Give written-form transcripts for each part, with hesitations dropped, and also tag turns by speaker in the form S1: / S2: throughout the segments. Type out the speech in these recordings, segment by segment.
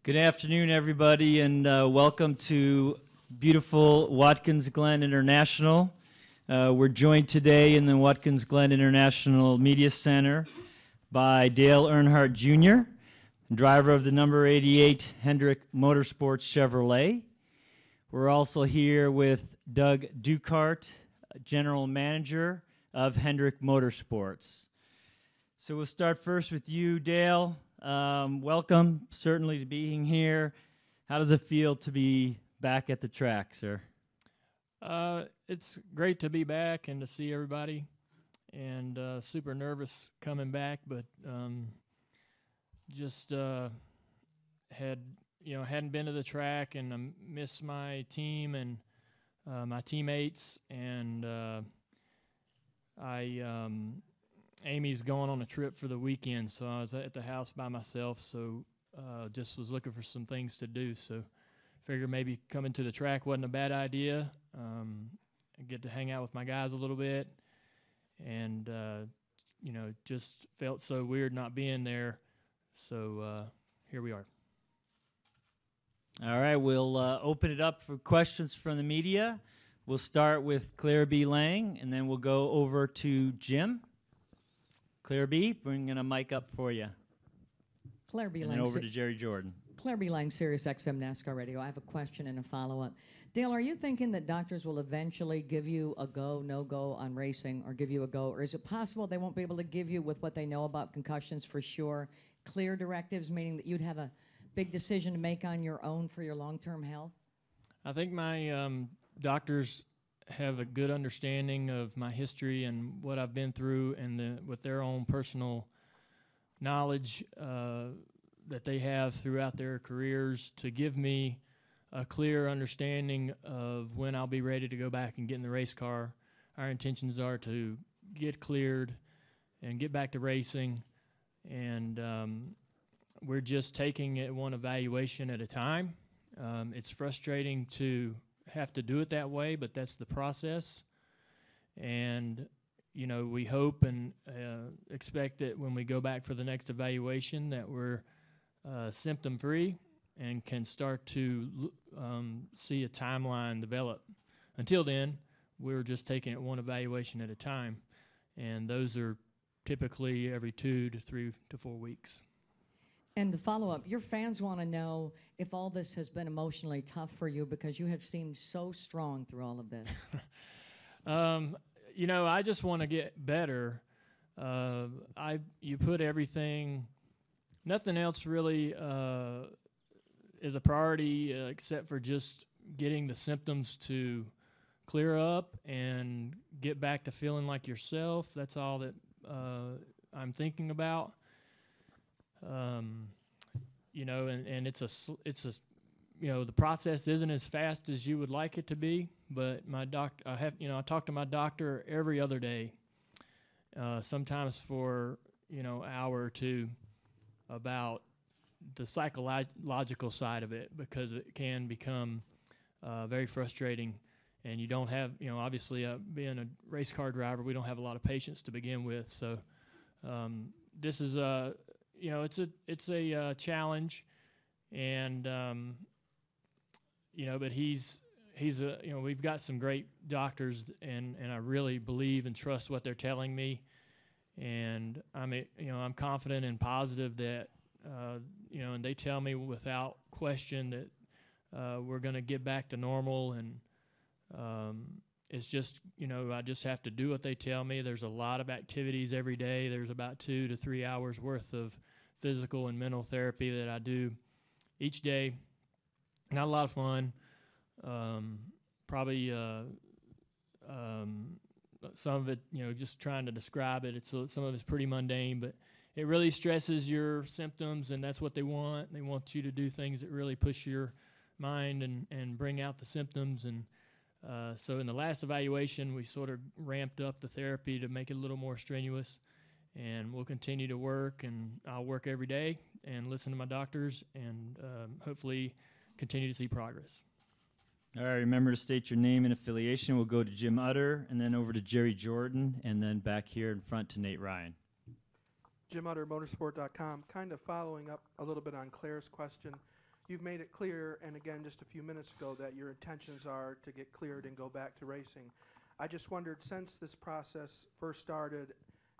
S1: Good afternoon, everybody, and welcome to beautiful Watkins Glen International. We're joined today in the Watkins Glen International Media Center by Dale Earnhardt Jr., driver of the number 88 Hendrick Motorsports Chevrolet. We're also here with Doug Ducart, General Manager of Hendrick Motorsports. So we'll start first with you, Dale. Welcome, certainly, to being here. How does it feel to be back at the track, sir?
S2: It's great to be back and to see everybody, and super nervous coming back, but just hadn't been to the track, and I miss my team and my teammates, and Amy's going on a trip for the weekend, so I was at the house by myself, so just was looking for some things to do, so figured maybe coming to the track wasn't a bad idea. I get to hang out with my guys a little bit, and just felt so weird not being there, so here we are.
S1: All right, we'll open it up for questions from the media. We'll start with Claire B. Lang, and then we'll go over to Jim. Claire B., bringing a mic up for you.
S3: Claire B.
S1: And
S3: Lang.
S1: then over to Jerry Jordan.
S3: Claire B. Lang, Sirius XM NASCAR Radio. I have a question and a follow-up. Dale, are you thinking that doctors will eventually give you a go, no-go on racing, or give you a go? Or is it possible they won't be able to give you, with what they know about concussions for sure, clear directives, meaning that you'd have a big decision to make on your own for your long-term health?
S2: I think my doctors have a good understanding of my history and what I've been through, and with their own personal knowledge that they have throughout their careers, to give me a clear understanding of when I'll be ready to go back and get in the race car. Our intentions are to get cleared and get back to racing, and we're just taking it one evaluation at a time. It's frustrating to have to do it that way, but that's the process. And we hope and expect that when we go back for the next evaluation that we're symptom free and can start to see a timeline develop. Until then, we're just taking it one evaluation at a time, and those are typically every 2 to 3 to 4 weeks.
S3: And the follow-up, your fans want to know if all this has been emotionally tough for you, because you have seemed so strong through all of this.
S2: I just want to get better. You put everything, nothing else really is a priority except for just getting the symptoms to clear up and get back to feeling like yourself. That's all that I'm thinking about. And it's the process isn't as fast as you would like it to be, but I talk to my doctor every other day, sometimes for, an hour or two, about the psychological side of it, because it can become very frustrating, and you don't have, obviously being a race car driver, we don't have a lot of patience to begin with, so this is it's a challenge, and but we've got some great doctors, and I really believe and trust what they're telling me, and I'm confident and positive that and they tell me without question that we're going to get back to normal, and it's just, I just have to do what they tell me. There's a lot of activities every day. There's about 2 to 3 hours worth of physical and mental therapy that I do each day. Not a lot of fun. Probably some of it, just trying to describe it, some of it's pretty mundane, but it really stresses your symptoms, and that's what they want. They want you to do things that really push your mind and bring out the symptoms, and so in the last evaluation, we sort of ramped up the therapy to make it a little more strenuous, and we'll continue to work, and I'll work every day and listen to my doctors, and hopefully continue to see progress.
S1: All right, remember to state your name and affiliation. We'll go to Jim Utter, and then over to Jerry Jordan, and then back here in front to Nate Ryan.
S4: Jim Utter, motorsport.com. Kind of following up a little bit on Claire's question. you've made it clear, and again just a few minutes ago, that your intentions are to get cleared and go back to racing. I just wondered, since this process first started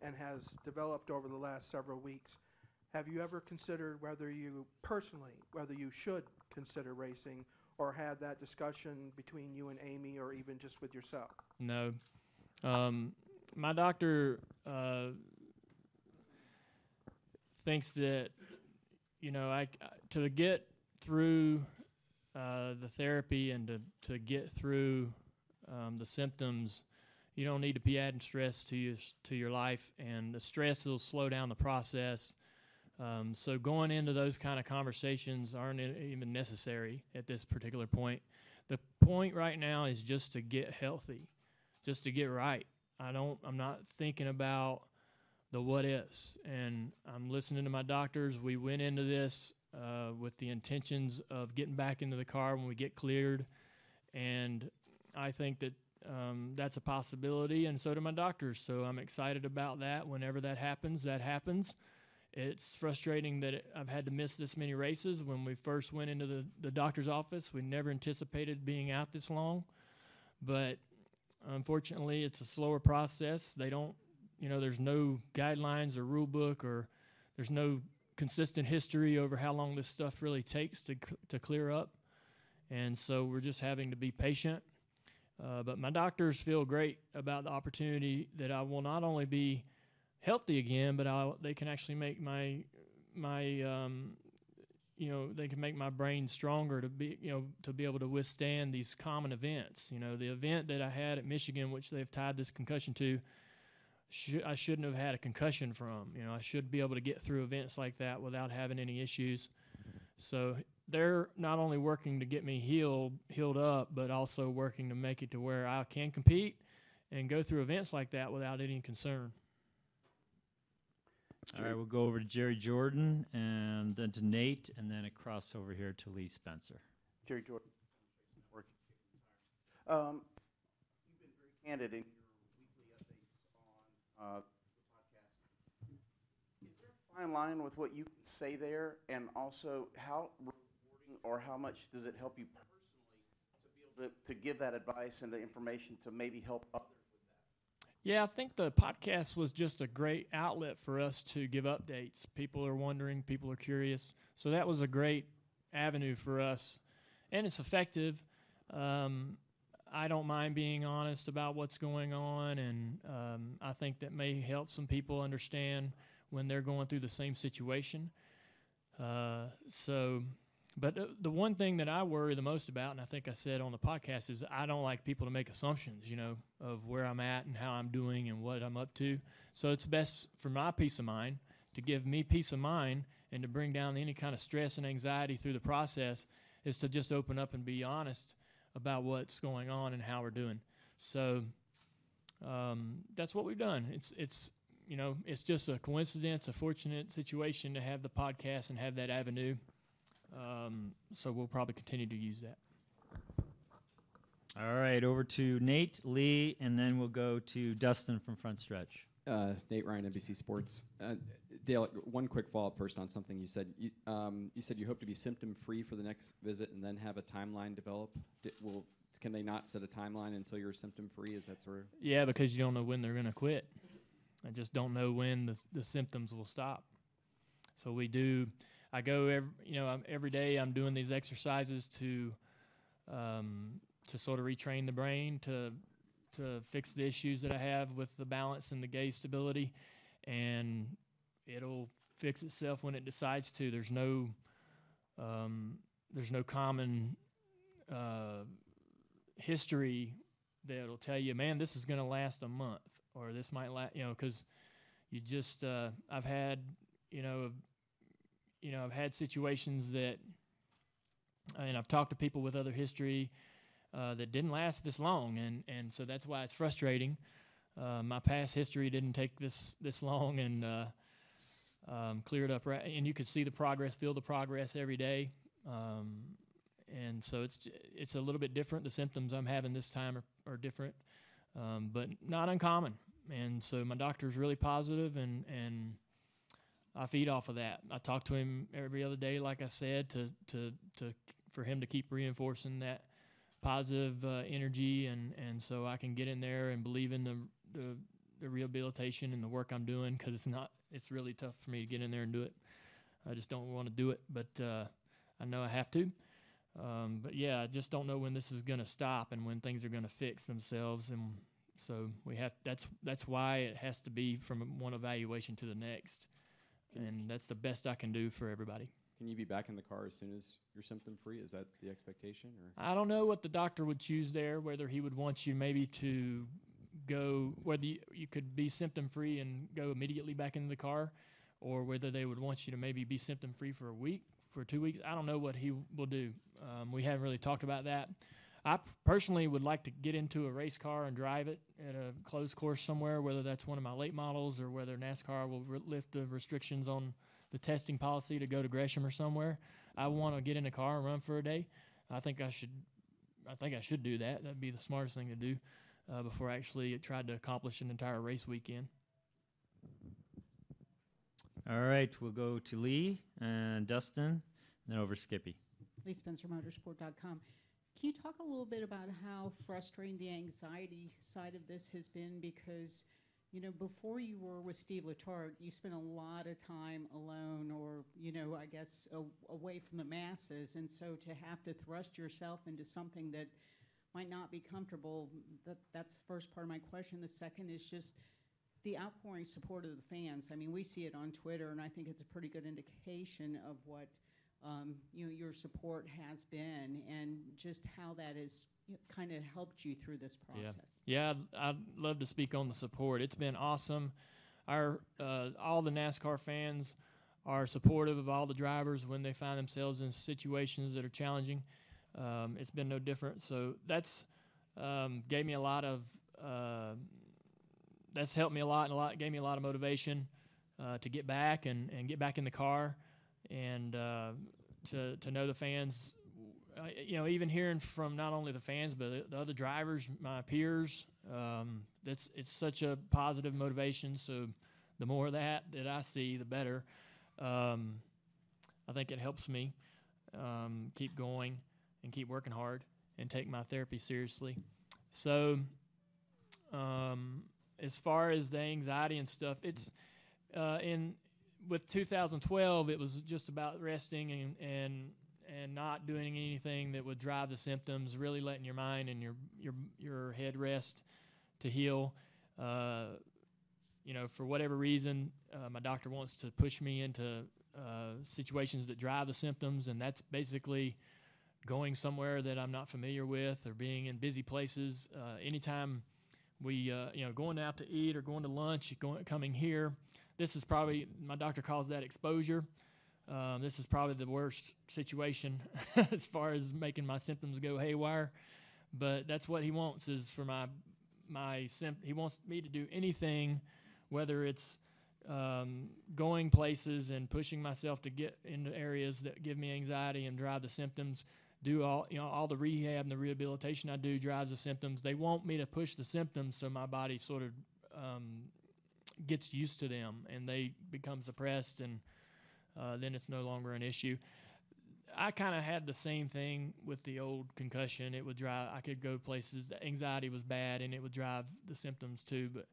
S4: and has developed over the last several weeks, have you ever considered whether you should consider racing, or had that discussion between you and Amy, or even just with yourself?
S2: No. My doctor thinks that, to get through the therapy and to get through the symptoms, you don't need to be adding stress to your life, and the stress will slow down the process. So going into those kind of conversations aren't even necessary at this particular point. The point right now is just to get healthy, just to get right. I'm not thinking about the what ifs, and I'm listening to my doctors. We went into this with the intentions of getting back into the car when we get cleared, and I think that that's a possibility, and so do my doctors. So I'm excited about that. Whenever that happens, that happens. It's frustrating that I've had to miss this many races. When we first went into the doctor's office, we never anticipated being out this long, but unfortunately, it's a slower process. They don't, there's no guidelines or rule book, or there's no consistent history over how long this stuff really takes to clear up. And so we're just having to be patient. But my doctors feel great about the opportunity that I will not only be healthy again, but they can actually make my they can make my brain stronger to be able to withstand these common events. The event that I had at Michigan, which they've tied this concussion to, I shouldn't have had a concussion from. I should be able to get through events like that without having any issues. So they're not only working to get me healed up, but also working to make it to where I can compete and go through events like that without any concern.
S1: All right, we'll go over to Jerry Jordan, and then to Nate, and then across over here to Lee Spencer.
S5: Jerry Jordan. You've been very candid in your weekly updates on the podcast. Is there a fine line with what you can say there, and also how rewarding or how much does it help you personally to be able to give that advice and the information to maybe help others?
S2: Yeah, I think the podcast was just a great outlet for us to give updates. People are wondering, people are curious. So that was a great avenue for us, and it's effective. I don't mind being honest about what's going on, and I think that may help some people understand when they're going through the same situation. But the one thing that I worry the most about, and I think I said on the podcast, is I don't like people to make assumptions, of where I'm at and how I'm doing and what I'm up to. So it's best for my peace of mind, to give me peace of mind and to bring down any kind of stress and anxiety through the process, is to just open up and be honest about what's going on and how we're doing. So that's what we've done. It's just a coincidence, a fortunate situation to have the podcast and have that avenue. So we'll probably continue to use that.
S1: All right, over to Nate, Lee, and then we'll go to Dustin from Front Stretch.
S6: Nate Ryan, NBC Sports. Dale, one quick follow-up first on something you said. You said you hope to be symptom-free for the next visit and then have a timeline develop. Can they not set a timeline until you're symptom-free? Is that sort of?
S2: Yeah, because you don't know when they're going to quit. I just don't know when the symptoms will stop. So I go every day. I'm doing these exercises to sort of retrain the brain to fix the issues that I have with the balance and the gaze stability, and it'll fix itself when it decides to. There's no common history that'll tell you, man, this is going to last a month, or this might last, because you just I've had situations that, and I've talked to people with other history that didn't last this long, and so that's why it's frustrating. My past history didn't take this long, and cleared up, and you could see the progress, feel the progress every day, and so it's a little bit different. The symptoms I'm having this time are different, but not uncommon, and so my doctor's really positive, and I feed off of that. I talk to him every other day, like I said, for him to keep reinforcing that positive energy, and so I can get in there and believe in the rehabilitation and the work I'm doing, because it's really tough for me to get in there and do it. I just don't want to do it, but I know I have to. But yeah, I just don't know when this is going to stop and when things are going to fix themselves, and so that's why it has to be from one evaluation to the next, and that's the best I can do for everybody.
S6: Can you be back in the car as soon as you're symptom-free? Is that the expectation? Or?
S2: I don't know what the doctor would choose there, whether he would want you maybe to go, whether you could be symptom-free and go immediately back into the car, or whether they would want you to maybe be symptom-free for a week, for 2 weeks. I don't know what he will do. We haven't really talked about that. I personally would like to get into a race car and drive it at a closed course somewhere, whether that's one of my late models or whether NASCAR will lift the restrictions on the testing policy to go to Gresham or somewhere. I want to get in a car and run for a day. I think I should do that. That'd be the smartest thing to do before I actually tried to accomplish an entire race weekend.
S1: All right, we'll go to Lee and Dustin, and then over Skippy.
S7: Lee Spencer, Motorsport.com. Can you talk a little bit about how frustrating the anxiety side of this has been? Because, you know, before you were with Steve Letarte, you spent a lot of time alone, or, you know, I guess away from the masses. And so to have to thrust yourself into something that might not be comfortable, that's the first part of my question. The second is just the outpouring support of the fans. I mean, we see it on Twitter, and I think it's a pretty good indication of what your support has been, and just how that has kind of helped you through this process.
S2: Yeah, I'd love to speak on the support. It's been awesome. All the NASCAR fans are supportive of all the drivers when they find themselves in situations that are challenging. It's been no different. So that's gave me a lot of that's helped me a lot, and gave me a lot of motivation to get back and get back in the car, and to know the fans, even hearing from not only the fans but the other drivers, my peers, it's such a positive motivation. So the more of that I see, the better. I think it helps me keep going and keep working hard and take my therapy seriously. So as far as the anxiety and stuff, it's with 2012, it was just about resting and not doing anything that would drive the symptoms, really letting your mind and your head rest to heal. For whatever reason, my doctor wants to push me into situations that drive the symptoms, and that's basically going somewhere that I'm not familiar with, or being in busy places. Anytime we, going out to eat or going to lunch, coming here, this is probably, my doctor calls that exposure. This is probably the worst situation as far as making my symptoms go haywire. But that's what he wants, is for he wants me to do anything, whether it's going places and pushing myself to get into areas that give me anxiety and drive the symptoms. Do all the rehab and the rehabilitation I do drives the symptoms. They want me to push the symptoms so my body sort of gets used to them and they become suppressed, and then it's no longer an issue. I kind of had the same thing with the old concussion. It would drive, I could go places, the anxiety was bad, and it would drive the symptoms too, but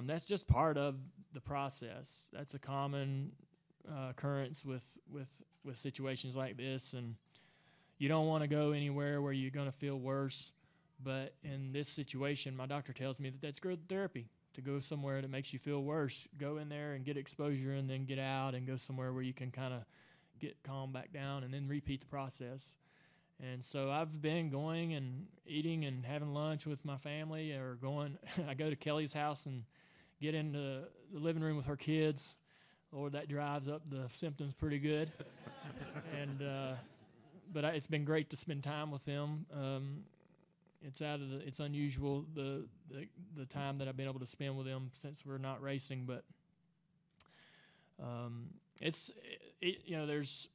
S2: that's just part of the process. That's a common occurrence with situations like this, and you don't want to go anywhere where you're going to feel worse. But in this situation, my doctor tells me that that's good therapy, to go somewhere that makes you feel worse. Go in there and get exposure, and then get out and go somewhere where you can kind of get calm back down, and then repeat the process. And so I've been going and eating and having lunch with my family, or I go to Kelly's house and get into the living room with her kids. Lord, that drives up the symptoms pretty good. But it's been great to spend time with them. It's unusual the time that I've been able to spend with them since we're not racing, but there's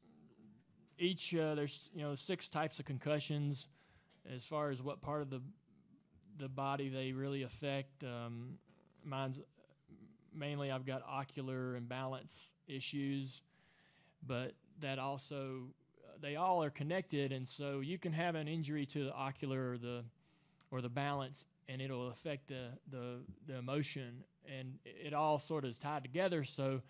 S2: 6 types of concussions as far as what part of the body they really affect. mainly I've got ocular and balance issues, but that also they all are connected, and so you can have an injury to the ocular or the balance, and it'll affect the emotion, and it all sort of is tied together. So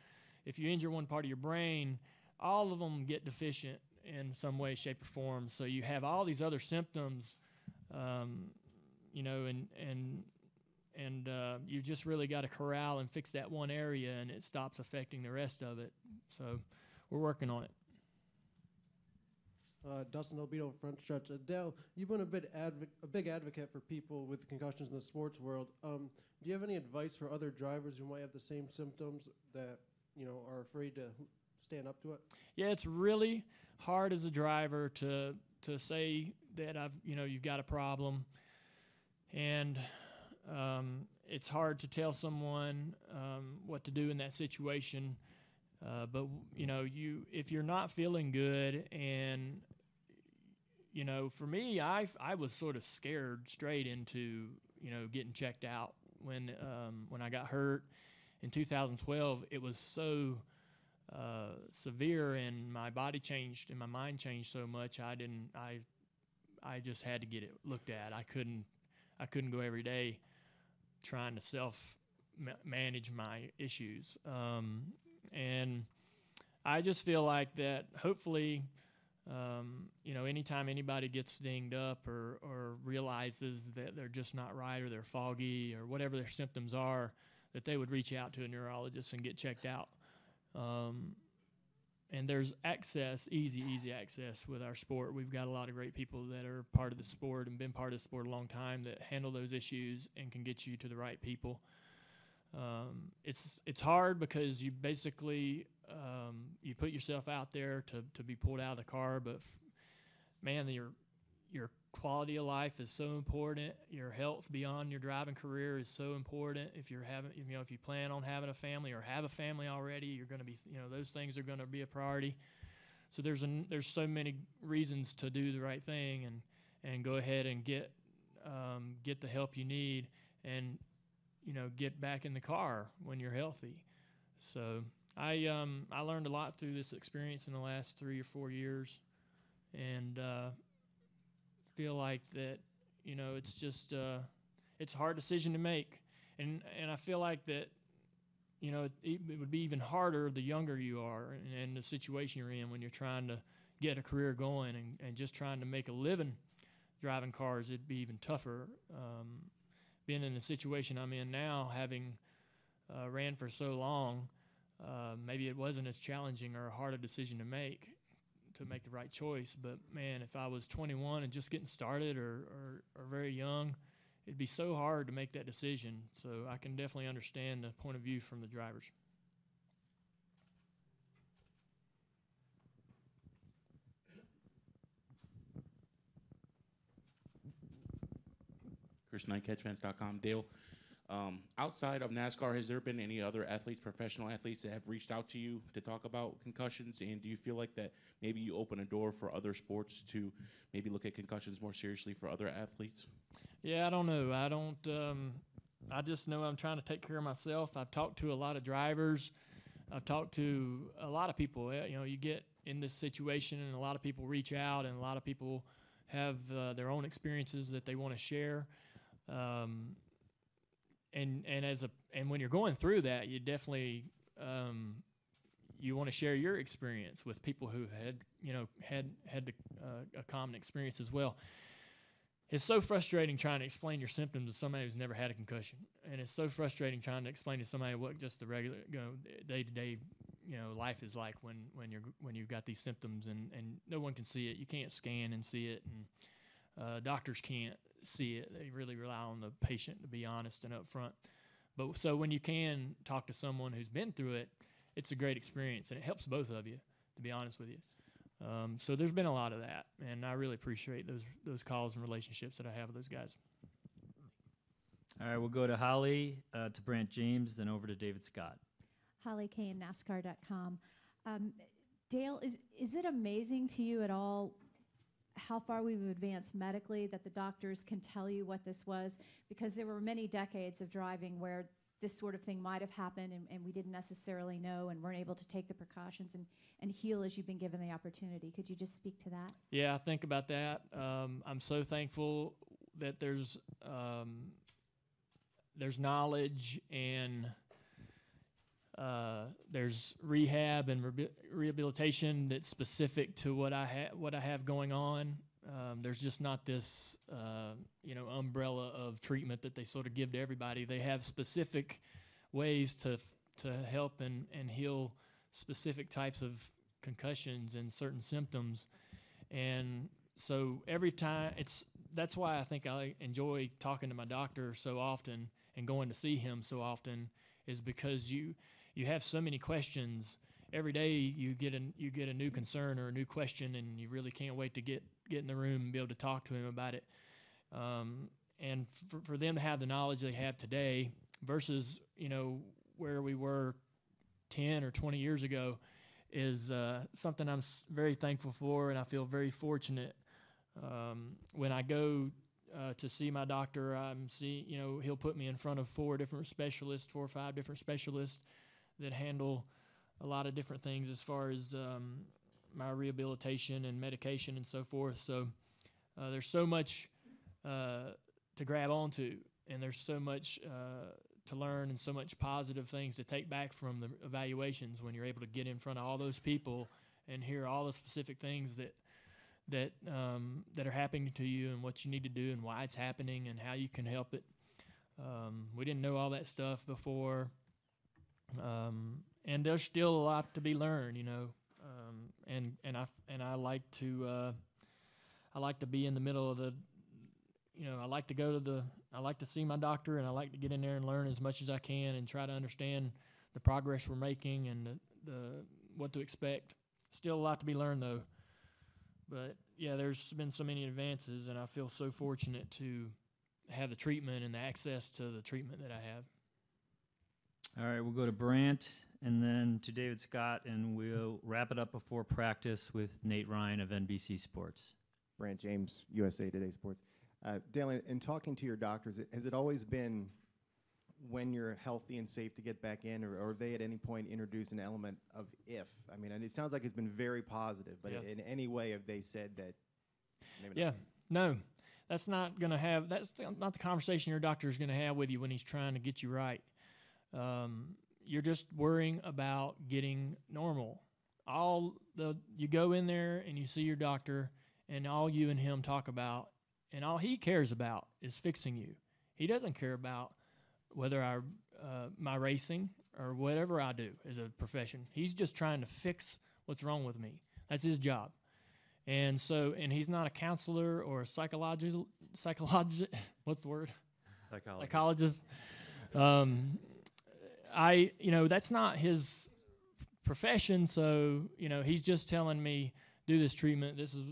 S2: if you injure one part of your brain, all of them get deficient in some way, shape, or form. So you have all these other symptoms, you know, and you just really got to corral and fix that one area, and it stops affecting the rest of it. So we're working on it.
S8: Dustin Albino, front stretch. Dale, you've been a big advocate for people with concussions in the sports world. Do you have any advice for other drivers who might have the same symptoms that, you know, are afraid to stand up to it?
S2: Yeah, it's really hard as a driver to say that you've got a problem, and it's hard to tell someone what to do in that situation. But if you're not feeling good, and for me, I was sort of scared straight into getting checked out when I got hurt in 2012. It was so severe, and my body changed and my mind changed so much. I just had to get it looked at. I couldn't go every day trying to manage my issues. And I just feel like that hopefully, anytime anybody gets dinged up or realizes that they're just not right, or they're foggy, or whatever their symptoms are, that they would reach out to a neurologist and get checked out. And there's easy access with our sport. We've got a lot of great people that are part of the sport and been part of the sport a long time that handle those issues and can get you to the right people. It's hard because you basically you put yourself out there to be pulled out of the car, but man, your quality of life is so important. Your health beyond your driving career is so important. If you plan on having a family or have a family already, you're going to be, those things are going to be a priority. So there's so many reasons to do the right thing and go ahead and get the help you need, and get back in the car when you're healthy. So I learned a lot through this experience in the last 3 or 4 years, and feel like that it's just it's a hard decision to make, and I feel like that it would be even harder the younger you are and the situation you're in when you're trying to get a career going and just trying to make a living driving cars. It'd be even tougher. Being in the situation I'm in now, having ran for so long, maybe it wasn't as challenging or a harder decision to make the right choice. But man, if I was 21 and just getting started or very young, it'd be so hard to make that decision. So I can definitely understand the point of view from the drivers.
S9: Chris Knight, catchfans.com. Dale, outside of NASCAR, has there been any other athletes, professional athletes, that have reached out to you to talk about concussions? And do you feel like that maybe you open a door for other sports to maybe look at concussions more seriously for other athletes?
S2: Yeah, I don't know. I just know I'm trying to take care of myself. I've talked to a lot of drivers. I've talked to a lot of people. You get in this situation, and a lot of people reach out, and a lot of people have their own experiences that they want to share. And when you're going through that, you definitely you want to share your experience with people who had a common experience as well. It's so frustrating trying to explain your symptoms to somebody who's never had a concussion, and it's so frustrating trying to explain to somebody what just the regular day-to-day life is like when you've got these symptoms, and no one can see it. You can't scan and see it, and doctors can't see it. They really rely on the patient to be honest and upfront. But so when you can talk to someone who's been through it, it's a great experience, and it helps both of you, to be honest with you. So there's been a lot of that, and I really appreciate those calls and relationships that I have with those guys.
S1: All right, we'll go to Holly, to Brant James, then over to David Scott.
S10: Holly K. and NASCAR.com. Dale, is it amazing to you at all how far we've advanced medically, that the doctors can tell you what this was? Because there were many decades of driving where this sort of thing might have happened and we didn't necessarily know and weren't able to take the precautions and heal as you've been given the opportunity. Could you just speak to that?
S2: Yeah, I think about that. I'm so thankful that there's knowledge and there's rehab and rehabilitation that's specific to what I have going on. There's just not this umbrella of treatment that they sort of give to everybody. They have specific ways to help and heal specific types of concussions and certain symptoms. And so every time that's why I think I enjoy talking to my doctor so often and going to see him so often, is because you have so many questions. Every day you get a new concern or a new question, and you really can't wait to get in the room and be able to talk to him about it. And for them to have the knowledge they have today versus where we were 10 or 20 years ago is something I'm very thankful for, and I feel very fortunate. When I go to see my doctor, he'll put me in front of 4 or 5 different specialists that handle a lot of different things as far as my rehabilitation and medication and so forth. So there's so much to grab onto, and there's so much to learn and so much positive things to take back from the evaluations when you're able to get in front of all those people and hear all the specific things that are happening to you and what you need to do and why it's happening and how you can help it. We didn't know all that stuff before, and there's still a lot to be learned, and I like to be in the middle of the. I like to see my doctor, and I like to get in there and learn as much as I can and try to understand the progress we're making and the what to expect. Still a lot to be learned, though. But, yeah, there's been so many advances, and I feel so fortunate to have the treatment and the access to the treatment that I have.
S1: All right, we'll go to Brant and then to David Scott, and we'll wrap it up before practice with Nate Ryan of NBC Sports.
S11: Brant James, USA Today Sports. Dale, in talking to your doctors, has it always been when you're healthy and safe to get back in, or they at any point introduced an element of if? I mean, and it sounds like it's been very positive, but
S2: Yeah.
S11: in any way have they said that? Maybe
S2: Yeah,
S11: not?
S2: no, that's not the conversation your doctor is going to have with you when he's trying to get you right. You're just worrying about getting normal. You go in there and you see your doctor, and all you and him talk about, and all he cares about is fixing you. He doesn't care about whether my racing or whatever I do as a profession. He's just trying to fix what's wrong with me. That's his job. And he's not a counselor or a psychologist. What's the word? Psychologist. That's not his profession. So, he's just telling me, do this treatment. This is,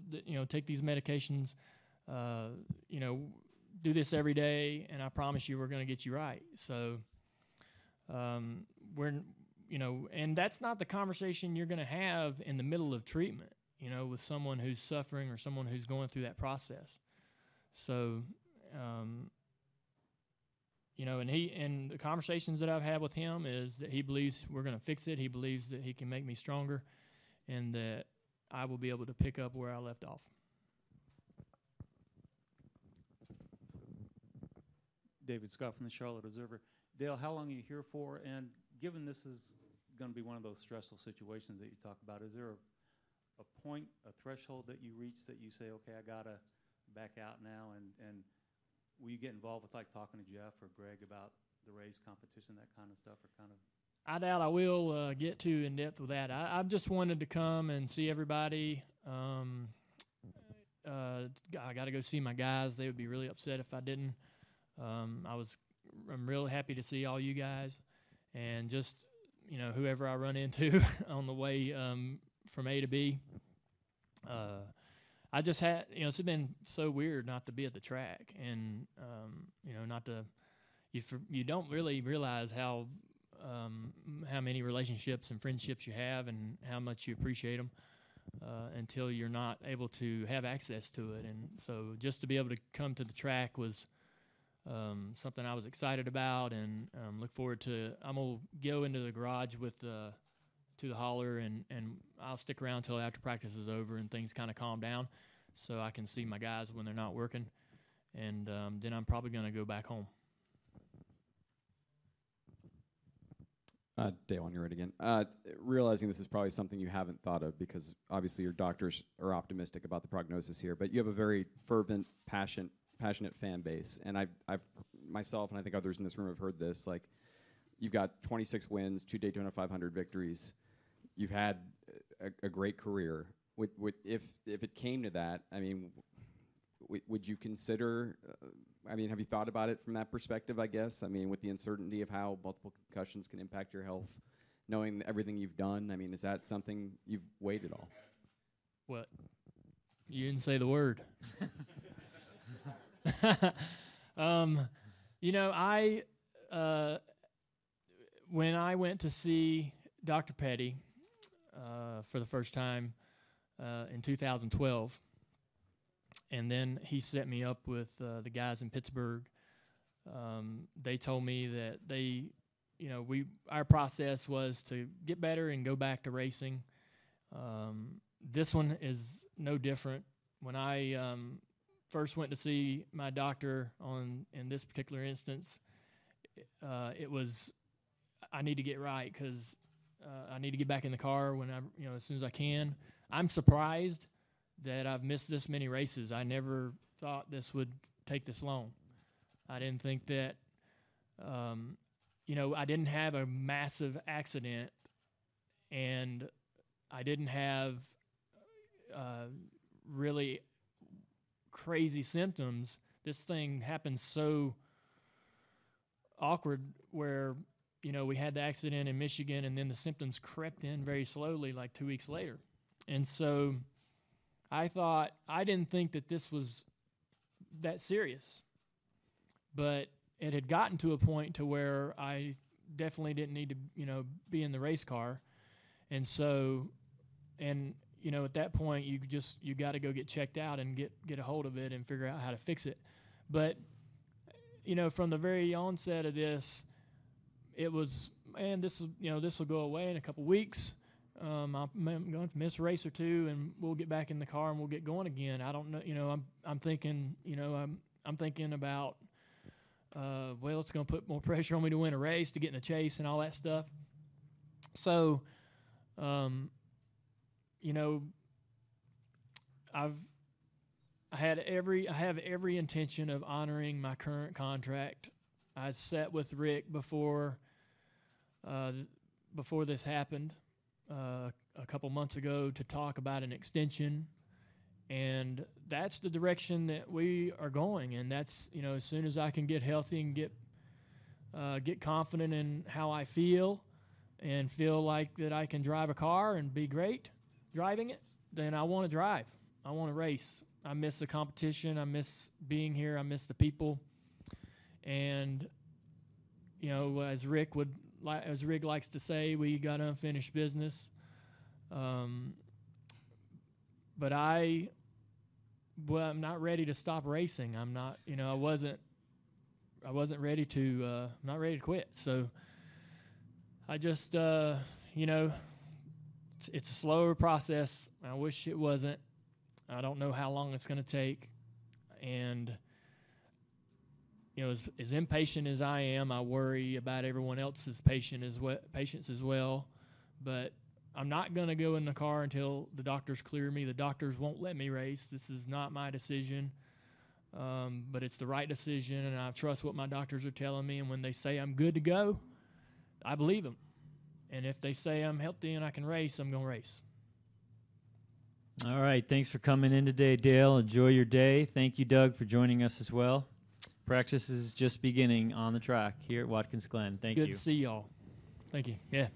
S2: take these medications. Do this every day, and I promise you we're going to get you right. So and that's not the conversation you're going to have in the middle of treatment, with someone who's suffering or someone who's going through that process. So, and the conversations that I've had with him is that he believes we're going to fix it. He believes that he can make me stronger and that I will be able to pick up where I left off.
S12: David Scott from the Charlotte Observer. Dale, how long are you here for? And given this is going to be one of those stressful situations that you talk about, is there a point, a threshold that you reach that you say, okay, I got to back out now? And will you get involved with talking to Jeff or Greg about the race competition, that kind of stuff, or kind of?
S2: I doubt I will get too in depth with that. I've just wanted to come and see everybody. I got to go see my guys. They would be really upset if I didn't. I'm really happy to see all you guys, and just whoever I run into on the way from A to B. I just had it's been so weird not to be at the track, and not to you don't really realize how many relationships and friendships you have and how much you appreciate them until you're not able to have access to it. And so just to be able to come to the track was something I was excited about, and look forward to. I'm gonna go into the garage with to the hauler, and I'll stick around till after practice is over and things kind of calm down, so I can see my guys when they're not working, and then I'm probably gonna go back home.
S6: Dale, when you're ready again. Realizing this is probably something you haven't thought of, because obviously your doctors are optimistic about the prognosis here, but you have a very fervent, passionate fan base, and I've myself, and I think others in this room have heard this. Like, you've got 26 wins, 2 Daytona 500 victories. You've had a great career. If it came to that, I mean, would you consider? I mean, have you thought about it from that perspective, I guess? I mean, with the uncertainty of how multiple concussions can impact your health, knowing everything you've done, I mean, is that something you've weighed at all?
S2: What? You didn't say the word. You know, when I went to see Dr. Petty for the first time in 2012, and then he set me up with the guys in Pittsburgh. They told me that our process was to get better and go back to racing. This one is no different. When I first went to see my doctor in this particular instance, it was, I need to get right, because I need to get back in the car as soon as I can. I'm surprised that I've missed this many races. I never thought this would take this long. I didn't think that, I didn't have a massive accident, and I didn't have really crazy symptoms. This thing happened so awkward where, we had the accident in Michigan, and then the symptoms crept in very slowly, like 2 weeks later. And so I didn't think that this was that serious, but it had gotten to a point to where I definitely didn't need to, be in the race car. And so, at that point, you got to go get checked out and get a hold of it and figure out how to fix it. But, from the very onset of this, it was, man, this will go away in a couple weeks. I'm going to miss a race or two, and we'll get back in the car and we'll get going again. I don't know, I'm thinking, I'm thinking about, well, it's going to put more pressure on me to win a race, to get in a chase and all that stuff. So, I have every intention of honoring my current contract. I sat with Rick before this happened a couple months ago to talk about an extension, and that's the direction that we are going. And that's, as soon as I can get healthy and get confident in how I feel and feel like that I can drive a car and be great driving it, then I want to drive. I want to race. I miss the competition. I miss being here. I miss the people. And, as Rick likes to say, we got unfinished business. But I'm not ready to stop racing. I'm not, I wasn't ready to, not ready to quit. So I just, it's a slower process. I wish it wasn't. I don't know how long it's going to take. And, as impatient as I am, I worry about everyone else's patience as well. But I'm not going to go in the car until the doctors clear me. The doctors won't let me race. This is not my decision. But it's the right decision, and I trust what my doctors are telling me. And when they say I'm good to go, I believe them. And if they say I'm healthy and I can race, I'm going to race.
S1: All right. Thanks for coming in today, Dale. Enjoy your day. Thank you, Doug, for joining us as well. Practice is just beginning on the track here at Watkins Glen. Thank you.
S2: Good to see y'all. Thank you. Yeah.